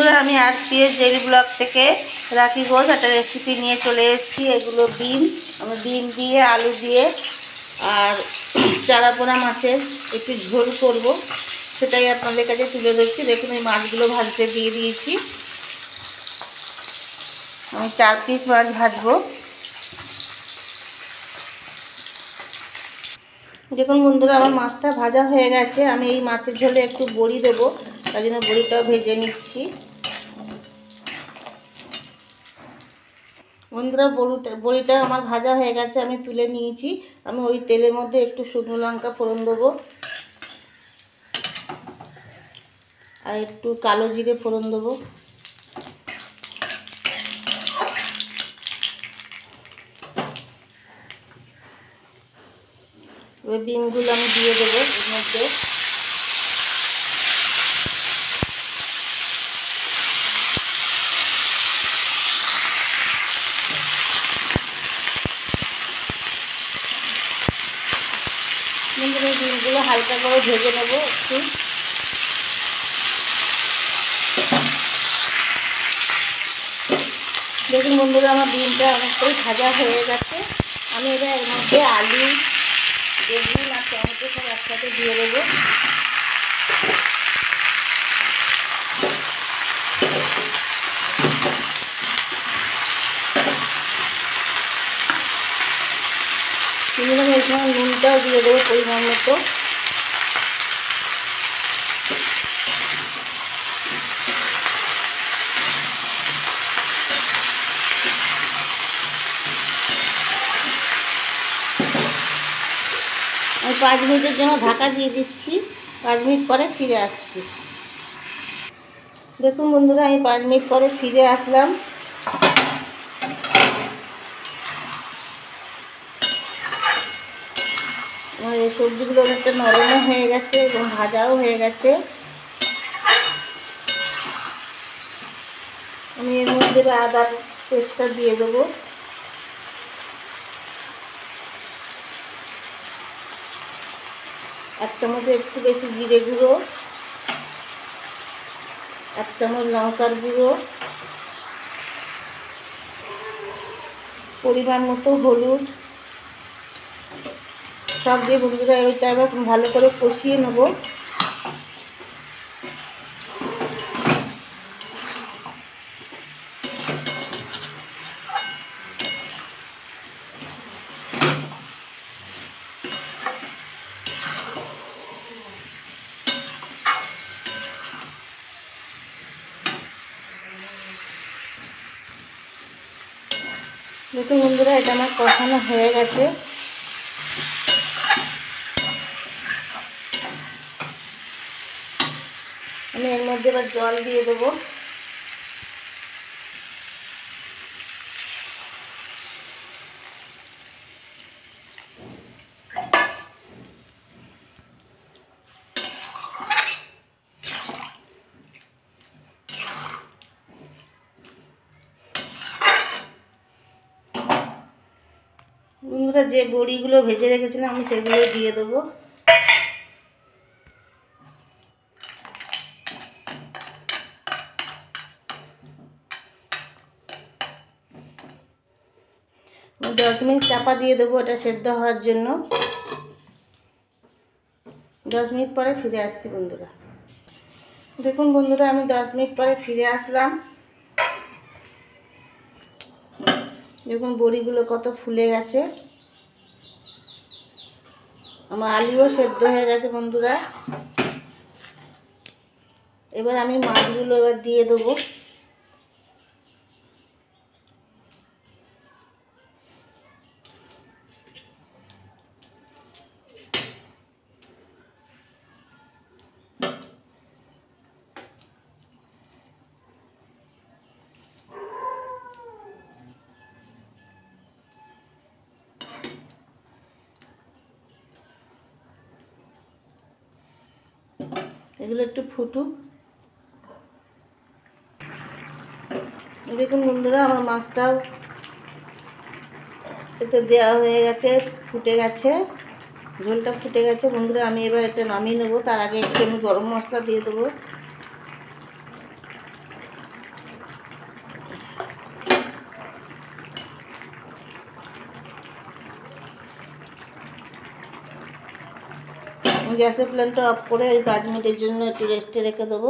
বন্ধুরা, আমি আজকে জেরি ব্লগ থেকে রাখি ঘোষ একটা রেসিপি নিয়ে চলে এসেছি। এগুলো ডিম, আমি ডিম দিয়ে আলু দিয়ে আর চারাপোনা মাছের একটু ঝোল করব, সেটাই আপনাদের কাছে তুলে ধরছি। দেখুন, এই মাছগুলো ভাজতে দিয়ে দিয়েছি। আমি 4 পিস মাছ ভাজবো। দেখুন বন্ধুরা, আমার মাছটা ভাজা হয়ে গেছে। আমি এই মাছের ঝোলে একটু বড়ি দেবো, তাই জন্য বড়িটাও ভেজে নিচ্ছি। বন্ধুরা, বড়িটা আমার ভাজা হয়ে গেছে, আমি তুলে নিয়েছি। আমি ওই তেলের মধ্যে একটু শুকনো লঙ্কা ফোড়ন দেবো আর একটু কালো জিরে ফোড়ন দেবো। এবার ডিমগুলো আমি দিয়ে দেবো এর মধ্যে। ডিমগুলো হালকা করে ভেজে নেবো একটু। দেখুন বন্ধুরা, আমার ডিমটা অনেকটাই ভাজা হয়ে গেছে। আমি এবার এর মধ্যে আলু, বেগুন আর টমেটো সব একসাথে দিয়ে দেবো। আমি এখানে নুনটাও দিয়ে দেবো পরিমাণ মতো। আমি 5 মিনিটের জন্য ঢাকা দিয়ে দিচ্ছি। 5 মিনিট পরে ফিরে আসছি। দেখুন বন্ধুরা, আমি 5 মিনিট পরে ফিরে আসলাম। আমার এই সবজিগুলো অনেকটা নরমও হয়ে গেছে এবং ভাজাও হয়ে গেছে। আমি এর মধ্যে আদার পেস্টটা দিয়ে দেবো। এক চামচে একটু বেশি জিরে গুঁড়ো, 1 চামচ লঙ্কার গুঁড়ো, পরিমাণ মতো হলুদ, সব দিয়ে বন্ধুরা ওইটা আবার ভালো করে কষিয়ে নেব। দেখুন বন্ধুরা, এটা আমার কষানো হয়ে গেছে। আমি এর মধ্যে এবার জল দিয়ে দেবো। বন্ধুরা, যে বড়িগুলো ভেজে রেখেছিলাম আমি সেগুলো দিয়ে দেবো। আমি 10 মিনিট চাপা দিয়ে দেবো এটা সেদ্ধ হওয়ার জন্য। 10 মিনিট পরে ফিরে আসছি বন্ধুরা। দেখুন বন্ধুরা, আমি 10 মিনিট পরে ফিরে আসলাম। দেখুন বড়িগুলো কত ফুলে গেছে। আমার আলুও সেদ্ধ হয়ে গেছে বন্ধুরা। এবার আমি মাছগুলো এবার দিয়ে দেবো। এগুলো একটু ফুটুক। দেখুন বন্ধুরা, আমার মাছটাও এতে দেওয়া হয়ে গেছে, ফুটে গেছে, ঝোলটা ফুটে গেছে বন্ধুরা। আমি এবার এটা নামিয়ে নেবো। তার আগে একটু আমি গরম মশলা দিয়ে দেবো। গ্যাসের ফ্লেমটা অফ করে ওই 5 মিনিটের জন্য একটু রেস্টে রেখে দেবো,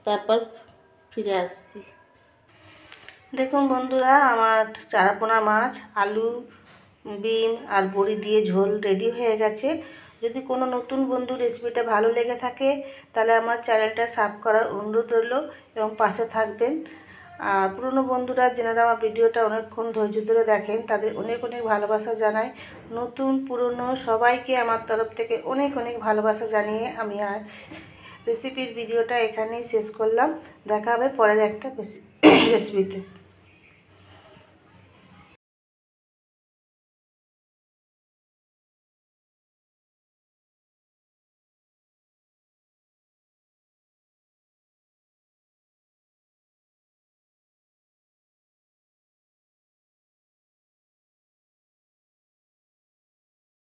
তারপর ফিরে আসছি। দেখুন বন্ধুরা, আমার চারাপোনা মাছ, আলু, বিন আর বড়ি দিয়ে ঝোল রেডি হয়ে গেছে। যদি কোনো নতুন বন্ধু রেসিপিটা ভালো লেগে থাকে তাহলে আমার চ্যানেলটা সাবস্ক্রাইব করার অনুরোধ রইল এবং পাশে থাকবেন। আর পুরনো বন্ধুরা যেনারা আমার ভিডিওটা অনেকক্ষণ ধৈর্য ধরে দেখেন তাদের অনেক অনেক ভালোবাসা জানাই। নতুন পুরনো সবাইকে আমার তরফ থেকে অনেক অনেক ভালোবাসা জানিয়ে আমি আর রেসিপির ভিডিওটা এখানেই শেষ করলাম। দেখা হবে পরের একটা রেসিপিতে।